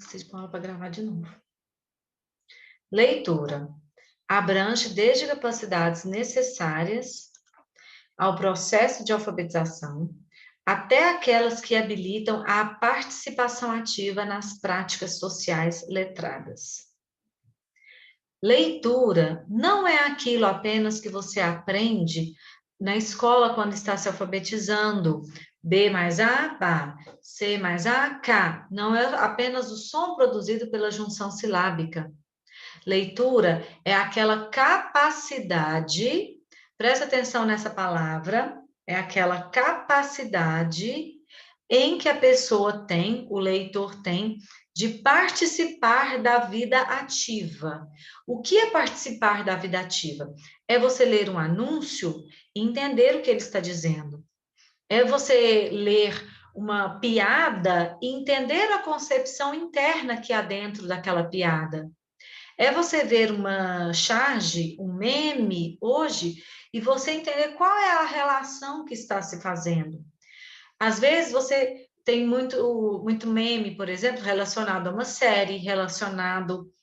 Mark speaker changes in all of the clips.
Speaker 1: Preciso pôr ela para gravar de novo. Leitura. Abrange desde capacidades necessárias ao processo de alfabetização, até aquelas que habilitam a participação ativa nas práticas sociais letradas. Leitura não é aquilo apenas que você aprende na escola quando está se alfabetizando. B mais A, Bá. C mais A, Cá. Não é apenas o som produzido pela junção silábica. Leitura é aquela capacidade, presta atenção nessa palavra, é aquela capacidade em que a pessoa tem, o leitor tem, de participar da vida ativa. O que é participar da vida ativa? É você ler um anúncio e entender o que ele está dizendo. É você ler uma piada e entender a concepção interna que há dentro daquela piada. É você ver uma charge, um meme hoje, e você entender qual é a relação que está se fazendo. Às vezes você tem muito meme, por exemplo, relacionado a uma série, relacionado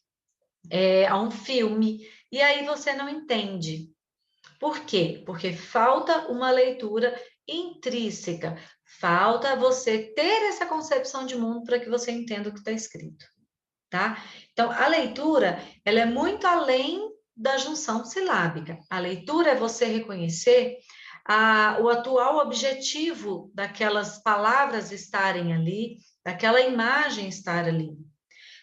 Speaker 1: a um filme, e aí você não entende. Por quê? Porque falta uma leitura intrínseca, falta você ter essa concepção de mundo para que você entenda o que está escrito, tá? Então, a leitura, ela é muito além da junção silábica. A leitura é você reconhecer o atual objetivo daquelas palavras estarem ali, daquela imagem estar ali.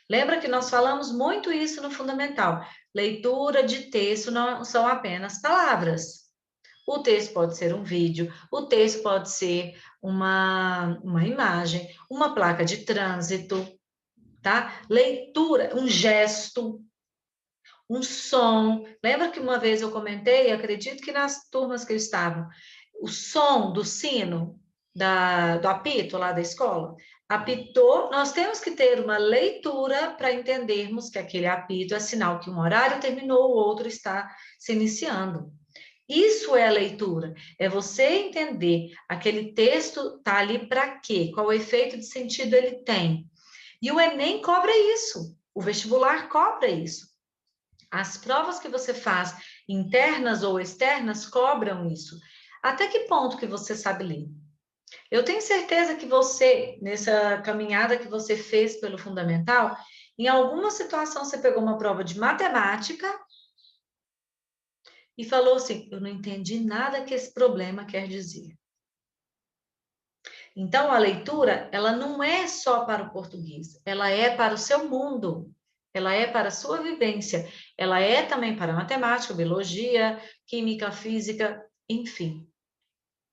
Speaker 1: Lembra que nós falamos muito isso no fundamental. Leitura de texto não são apenas palavras. O texto pode ser um vídeo, o texto pode ser uma imagem, uma placa de trânsito, tá? Leitura, um gesto, um som. Lembra que uma vez eu comentei, acredito que nas turmas que eu estava, o som do sino, do apito lá da escola? Apitou, nós temos que ter uma leitura para entendermos que aquele apito é sinal que um horário terminou, o outro está se iniciando. Isso é a leitura, é você entender aquele texto está ali para quê, qual efeito de sentido ele tem. E o Enem cobra isso, o vestibular cobra isso. As provas que você faz, internas ou externas, cobram isso. Até que ponto que você sabe ler? Eu tenho certeza que você, nessa caminhada que você fez pelo fundamental, em alguma situação você pegou uma prova de matemática e falou assim, eu não entendi nada que esse problema quer dizer. Então, a leitura, ela não é só para o português, ela é para o seu mundo, ela é para a sua vivência, ela é também para matemática, biologia, química, física, enfim,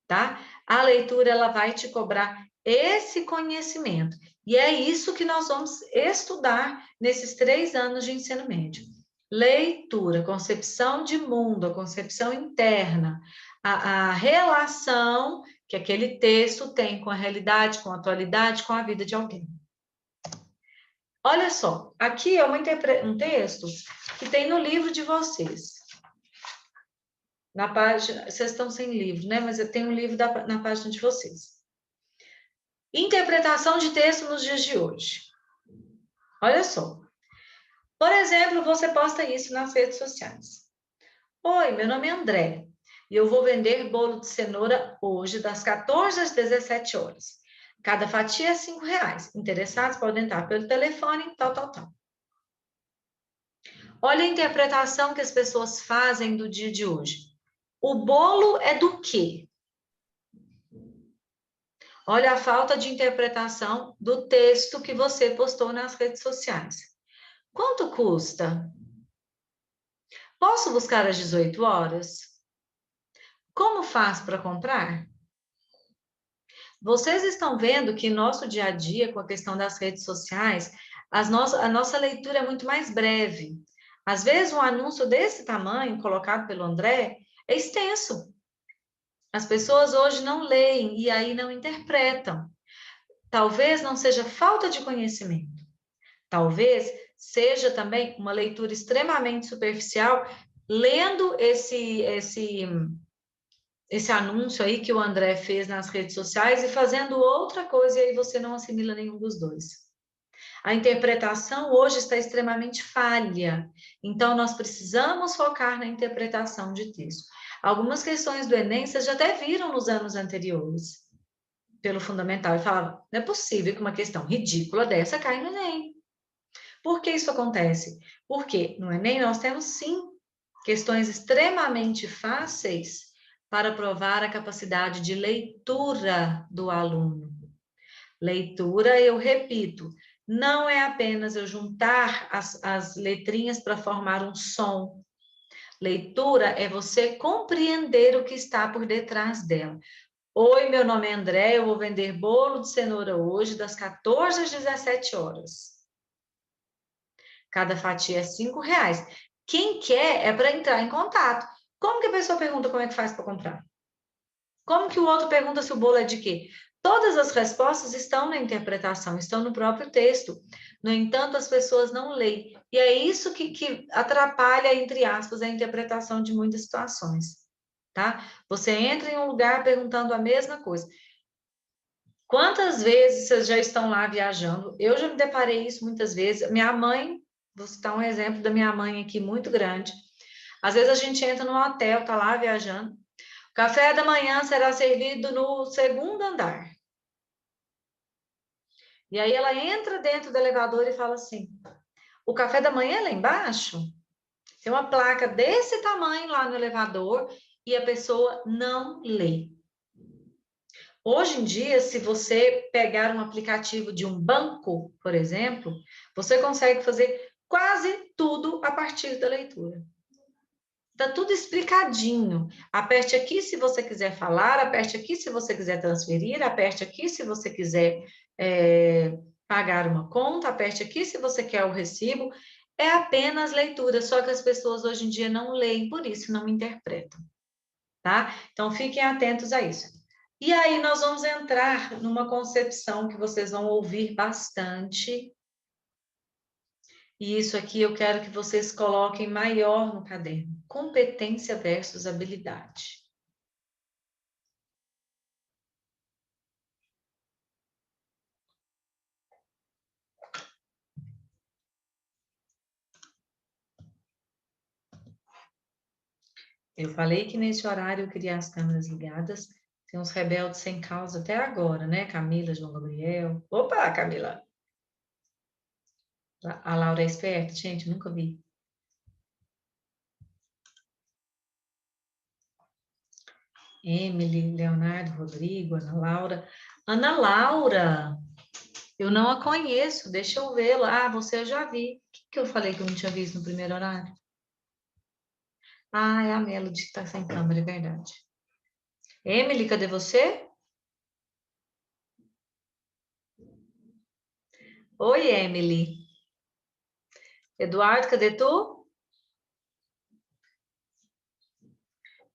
Speaker 1: tá? A leitura, ela vai te cobrar esse conhecimento, e é isso que nós vamos estudar nesses 3 anos de ensino médio. Leitura, concepção de mundo, a concepção interna, a relação que aquele texto tem com a realidade, com a atualidade, com a vida de alguém. Olha só, aqui é um texto que tem no livro de vocês. Na página, vocês estão sem livro, né? Mas eu tenho um livro na página de vocês. Interpretação de texto nos dias de hoje. Olha só. Por exemplo, você posta isso nas redes sociais. Oi, meu nome é André e eu vou vender bolo de cenoura hoje das 14 às 17 horas. Cada fatia é R$5. Interessados podem entrar pelo telefone, tal. Olha a interpretação que as pessoas fazem do dia de hoje. O bolo é do quê? Olha a falta de interpretação do texto que você postou nas redes sociais. Quanto custa? Posso buscar às 18 horas? Como faço para comprar? Vocês estão vendo que nosso dia a dia, com a questão das redes sociais, a nossa leitura é muito mais breve. Às vezes, um anúncio desse tamanho, colocado pelo André, é extenso. As pessoas hoje não leem e aí não interpretam. Talvez não seja falta de conhecimento. Talvez seja também uma leitura extremamente superficial, lendo esse anúncio aí que o André fez nas redes sociais e fazendo outra coisa, e aí você não assimila nenhum dos dois. A interpretação hoje está extremamente falha, então nós precisamos focar na interpretação de texto. Algumas questões do Enem vocês já até viram nos anos anteriores, pelo fundamental, e falavam, não é possível que uma questão ridícula dessa caia no Enem. Por que isso acontece? Porque no Enem nós temos, sim, questões extremamente fáceis para provar a capacidade de leitura do aluno. Leitura, eu repito, não é apenas eu juntar as letrinhas para formar um som. Leitura é você compreender o que está por detrás dela. Oi, meu nome é André, eu vou vender bolo de cenoura hoje, das 14 às 17 horas. Cada fatia é R$5. Quem quer é para entrar em contato. Como que a pessoa pergunta como é que faz para comprar? Como que o outro pergunta se o bolo é de quê? Todas as respostas estão na interpretação, estão no próprio texto. No entanto, as pessoas não leem. E é isso que atrapalha, entre aspas, a interpretação de muitas situações. Tá? Você entra em um lugar perguntando a mesma coisa. Quantas vezes vocês já estão lá viajando? Eu já me deparei isso muitas vezes. Minha mãe, vou citar um exemplo da minha mãe aqui, muito grande. Às vezes a gente entra num hotel, tá lá viajando. O café da manhã será servido no segundo andar. E aí ela entra dentro do elevador e fala assim: o café da manhã é lá embaixo? Tem uma placa desse tamanho lá no elevador e a pessoa não lê. Hoje em dia, se você pegar um aplicativo de um banco, por exemplo, você consegue fazer quase tudo a partir da leitura. Está tudo explicadinho. Aperte aqui se você quiser falar, aperte aqui se você quiser transferir, aperte aqui se você quiser pagar uma conta, aperte aqui se você quer o recibo. É apenas leitura, só que as pessoas hoje em dia não leem, por isso não interpretam. Tá? Então, fiquem atentos a isso. E aí, nós vamos entrar numa concepção que vocês vão ouvir bastante. E isso aqui eu quero que vocês coloquem maior no caderno. Competência versus habilidade. Eu falei que nesse horário eu queria as câmeras ligadas. Tem uns rebeldes sem causa até agora, né? Camila, João Gabriel. Opa, Camila! A Laura é esperta, gente, nunca vi. Emily, Leonardo, Rodrigo, Ana Laura. Ana Laura, eu não a conheço, deixa eu vê-la. Ah, você eu já vi. O que eu falei que eu não tinha visto no primeiro horário? Ah, é a Melody que está sem câmera, é verdade. Emily, cadê você? Oi, Emily. Eduardo, cadê tu?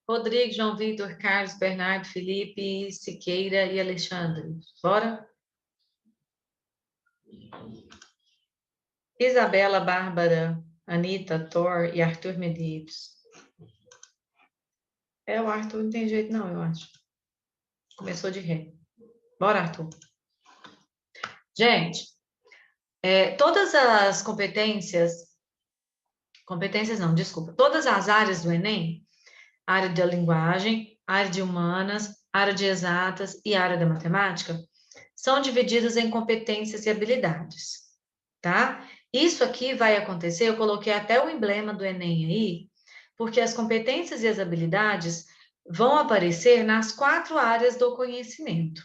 Speaker 1: Rodrigo, João Vitor, Carlos, Bernardo, Felipe, Siqueira e Alexandre. Bora? Isabela, Bárbara, Anitta, Thor e Arthur Medeiros. O Arthur não tem jeito não, eu acho. Começou de ré. Bora, Arthur. Gente, todas as competências não, desculpa, todas as áreas do Enem, área da linguagem, área de humanas, área de exatas e área da matemática, são divididas em competências e habilidades, tá? Isso aqui vai acontecer, eu coloquei até o emblema do Enem aí, porque as competências e as habilidades vão aparecer nas 4 áreas do conhecimento.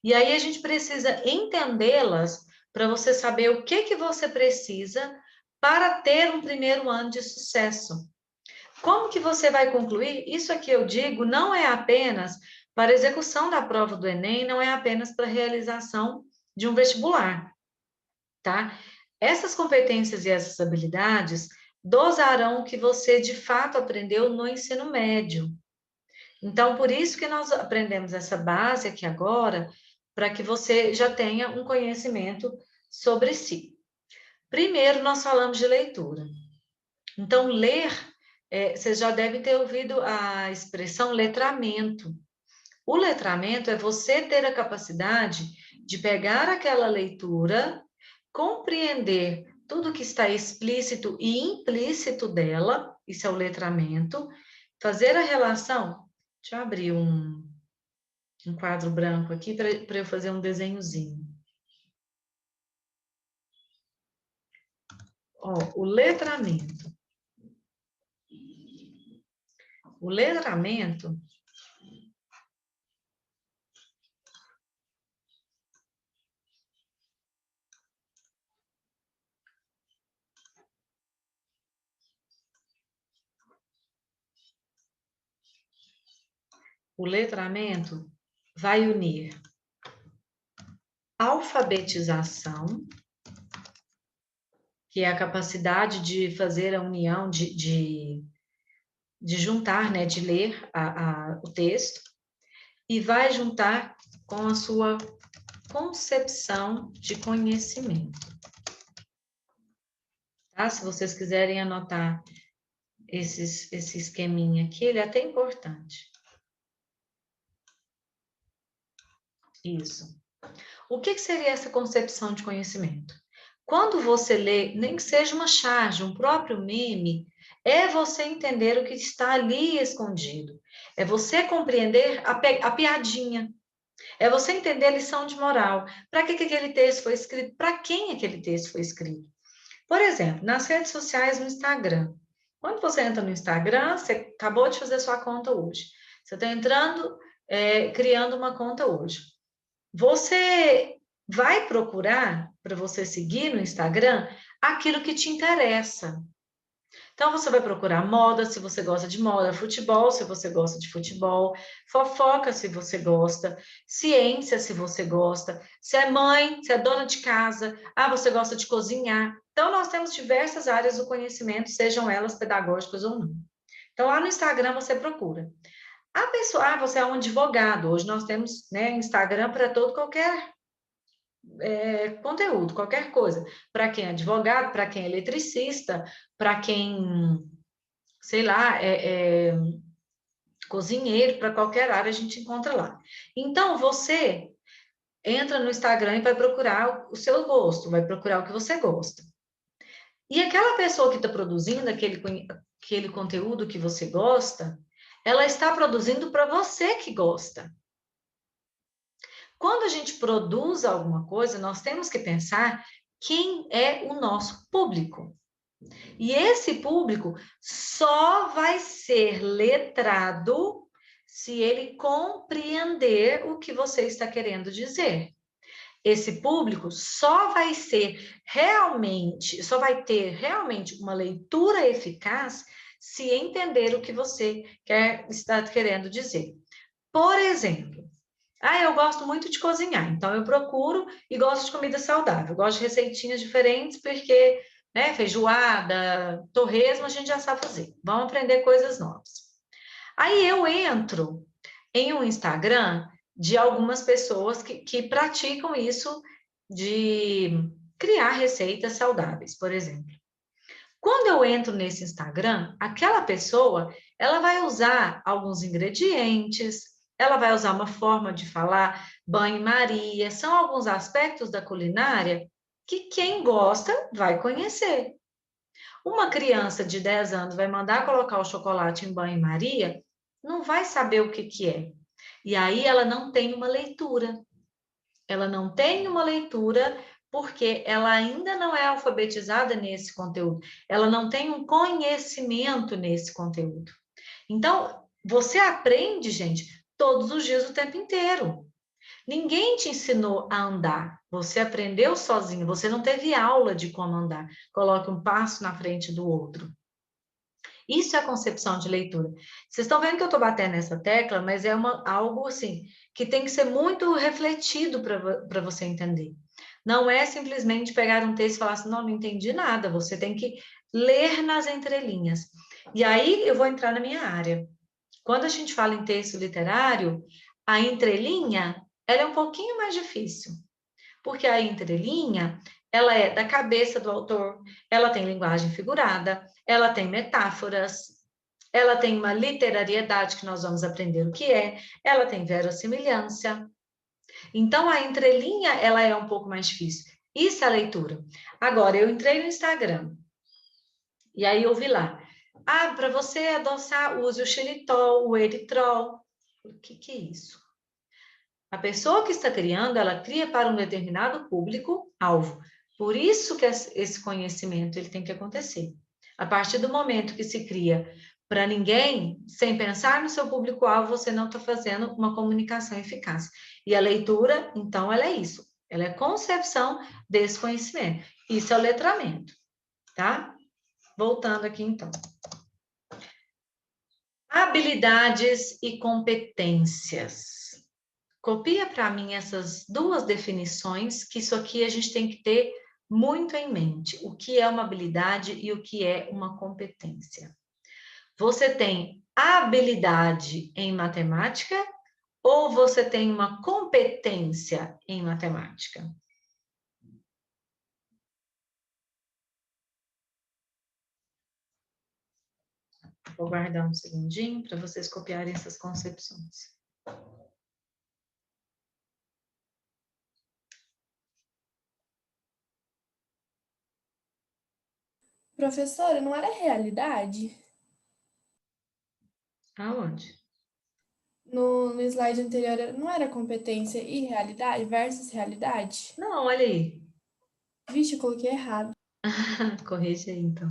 Speaker 1: E aí a gente precisa entendê-las para você saber o que você precisa para ter um primeiro ano de sucesso. Como que você vai concluir? Isso aqui eu digo não é apenas para a execução da prova do Enem, não é apenas para a realização de um vestibular, tá? Essas competências e essas habilidades dosarão o que você de fato aprendeu no ensino médio. Então, por isso que nós aprendemos essa base aqui agora, para que você já tenha um conhecimento sobre si. Primeiro, nós falamos de leitura. Então, ler, vocês já devem ter ouvido a expressão letramento. O letramento é você ter a capacidade de pegar aquela leitura, compreender tudo que está explícito e implícito dela, isso é o letramento, fazer a relação. Deixa eu abrir um quadro branco aqui para eu fazer um desenhozinho. Ó, o letramento. O letramento vai unir alfabetização, que é a capacidade de fazer a união, de juntar, né, de ler o texto, e vai juntar com a sua concepção de conhecimento. Tá? Se vocês quiserem anotar esse esqueminha aqui, ele é até importante. Isso. O que seria essa concepção de conhecimento? Quando você lê, nem que seja uma charge, um próprio meme, é você entender o que está ali escondido. É você compreender a piadinha. É você entender a lição de moral. Para que aquele texto foi escrito? Para quem aquele texto foi escrito? Por exemplo, nas redes sociais, no Instagram. Quando você entra no Instagram, você acabou de fazer sua conta hoje. Você está entrando, criando uma conta hoje. Você vai procurar, para você seguir no Instagram, aquilo que te interessa. Então, você vai procurar moda, se você gosta de moda, futebol, se você gosta de futebol, fofoca, se você gosta, ciência, se você gosta, se é mãe, se é dona de casa, você gosta de cozinhar. Então, nós temos diversas áreas do conhecimento, sejam elas pedagógicas ou não. Então, lá no Instagram, você procura. A pessoa, você é um advogado. Hoje nós temos, né, Instagram para todo qualquer conteúdo, qualquer coisa. Para quem é advogado, para quem é eletricista, para quem, sei lá, cozinheiro, para qualquer área a gente encontra lá. Então, você entra no Instagram e vai procurar o seu gosto, vai procurar o que você gosta. E aquela pessoa que está produzindo aquele conteúdo que você gosta, ela está produzindo para você que gosta. Quando a gente produz alguma coisa, nós temos que pensar quem é o nosso público. E esse público só vai ser letrado se ele compreender o que você está querendo dizer. Esse público só vai ter realmente uma leitura eficaz se entender o que você está querendo dizer. Por exemplo, eu gosto muito de cozinhar, então eu procuro e gosto de comida saudável, gosto de receitinhas diferentes, porque, né, feijoada, torresmo, a gente já sabe fazer. Vamos aprender coisas novas. Aí eu entro em um Instagram de algumas pessoas que praticam isso de criar receitas saudáveis, por exemplo. Quando eu entro nesse Instagram, aquela pessoa, ela vai usar alguns ingredientes, ela vai usar uma forma de falar, banho-maria, são alguns aspectos da culinária que quem gosta vai conhecer. Uma criança de 10 anos vai mandar colocar o chocolate em banho-maria, não vai saber o que é. E aí ela não tem uma leitura. Ela não tem uma leitura porque ela ainda não é alfabetizada nesse conteúdo. Ela não tem um conhecimento nesse conteúdo. Então, você aprende, gente, todos os dias, o tempo inteiro. Ninguém te ensinou a andar. Você aprendeu sozinho. Você não teve aula de como andar. Coloque um passo na frente do outro. Isso é a concepção de leitura. Vocês estão vendo que eu estou batendo nessa tecla, mas é algo assim que tem que ser muito refletido para você entender. Não é simplesmente pegar um texto e falar assim, não entendi nada. Você tem que ler nas entrelinhas. E aí eu vou entrar na minha área. Quando a gente fala em texto literário, a entrelinha, ela é um pouquinho mais difícil. Porque a entrelinha, ela é da cabeça do autor, ela tem linguagem figurada, ela tem metáforas, ela tem uma literariedade que nós vamos aprender o que é, ela tem verossimilhança. Então, a entrelinha, ela é um pouco mais difícil. Isso é a leitura. Agora, eu entrei no Instagram, e aí eu vi lá, para você adoçar, use o xilitol, o eritrol. O que é isso? A pessoa que está criando, ela cria para um determinado público-alvo. Por isso que esse conhecimento ele tem que acontecer. A partir do momento que se cria para ninguém, sem pensar no seu público-alvo, você não está fazendo uma comunicação eficaz. E a leitura, então, ela é isso. Ela é concepção desse conhecimento. Isso é o letramento, tá? Voltando aqui, então. Habilidades e competências. Copia para mim essas duas definições, que isso aqui a gente tem que ter muito em mente. O que é uma habilidade e o que é uma competência. Você tem habilidade em matemática ou você tem uma competência em matemática? Vou guardar um segundinho para vocês copiarem essas concepções.
Speaker 2: Professora, não era realidade?
Speaker 1: Aonde?
Speaker 2: No slide anterior, não era competência e realidade versus realidade?
Speaker 1: Não, olha aí.
Speaker 2: Vixe, eu coloquei errado.
Speaker 1: Corrige aí, então.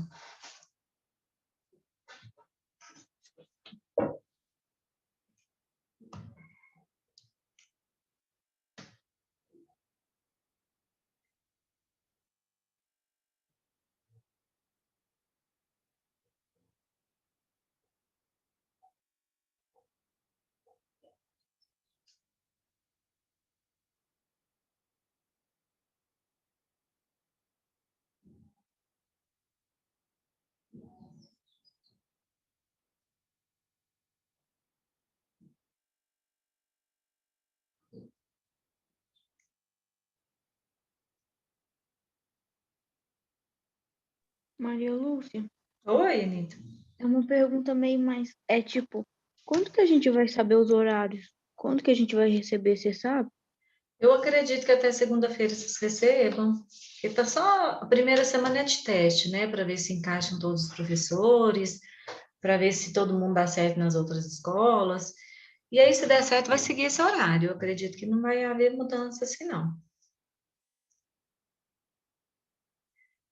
Speaker 3: Maria Lúcia,
Speaker 1: Oi, Anitta.
Speaker 3: é uma pergunta meio mais. É tipo, quando que a gente vai saber os horários? Quando que a gente vai receber, você sabe?
Speaker 1: Eu acredito que até segunda-feira vocês recebam. Porque tá só a primeira semana de teste, né? Para ver se encaixam todos os professores, para ver se todo mundo dá certo nas outras escolas. E aí, se der certo, vai seguir esse horário. Eu acredito que não vai haver mudança assim, não.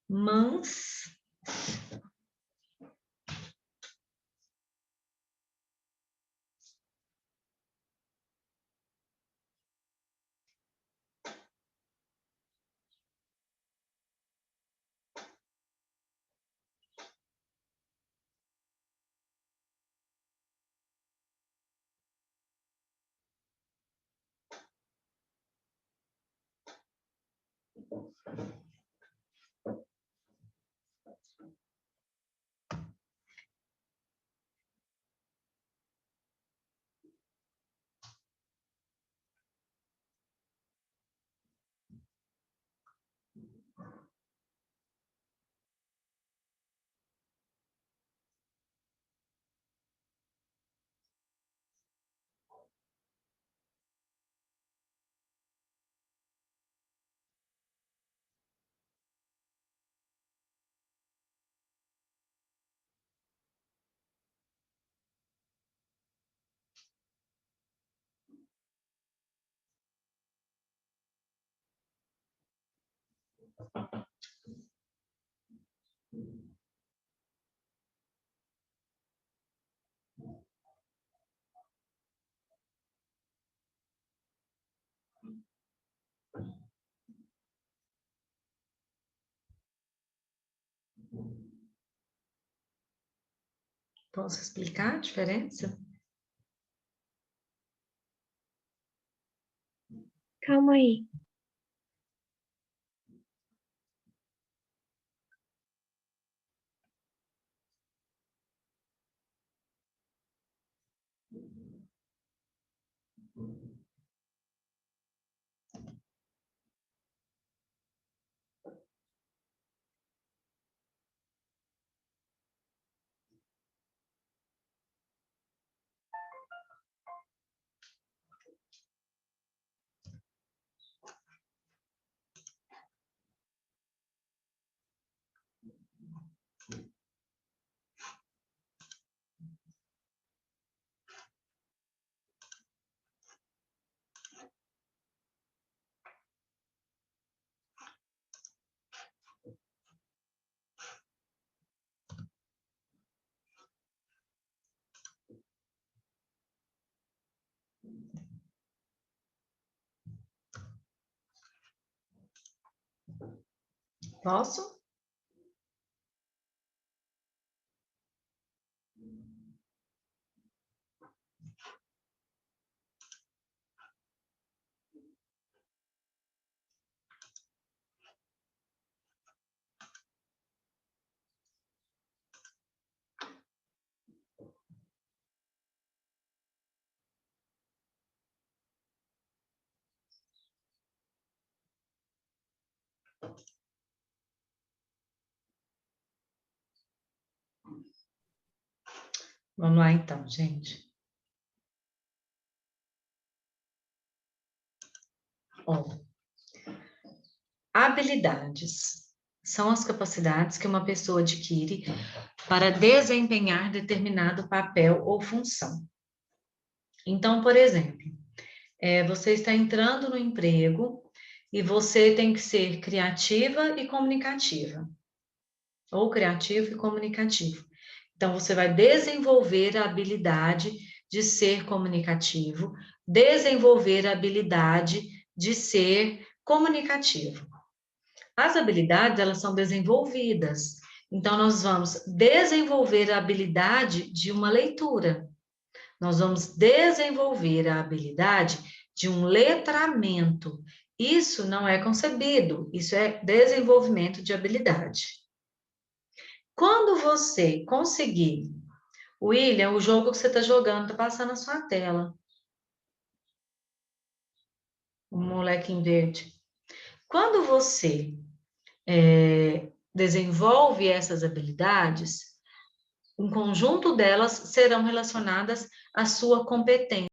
Speaker 1: Mas, posso explicar a diferença?
Speaker 3: Calma aí.
Speaker 1: Posso? Vamos lá então, gente. Ó, habilidades são as capacidades que uma pessoa adquire para desempenhar determinado papel ou função. Então, por exemplo, você está entrando no emprego e você tem que ser criativa e comunicativa. Ou criativo e comunicativo. Então, você vai desenvolver a habilidade de ser comunicativo, desenvolver a habilidade de ser comunicativo. As habilidades, elas são desenvolvidas. Então, nós vamos desenvolver a habilidade de uma leitura. Nós vamos desenvolver a habilidade de um letramento. Isso não é concebido, isso é desenvolvimento de habilidade. Quando você conseguir, William, o jogo que você está jogando está passando na sua tela. O molequinho verde. Quando você desenvolve essas habilidades, um conjunto delas serão relacionadas à sua competência.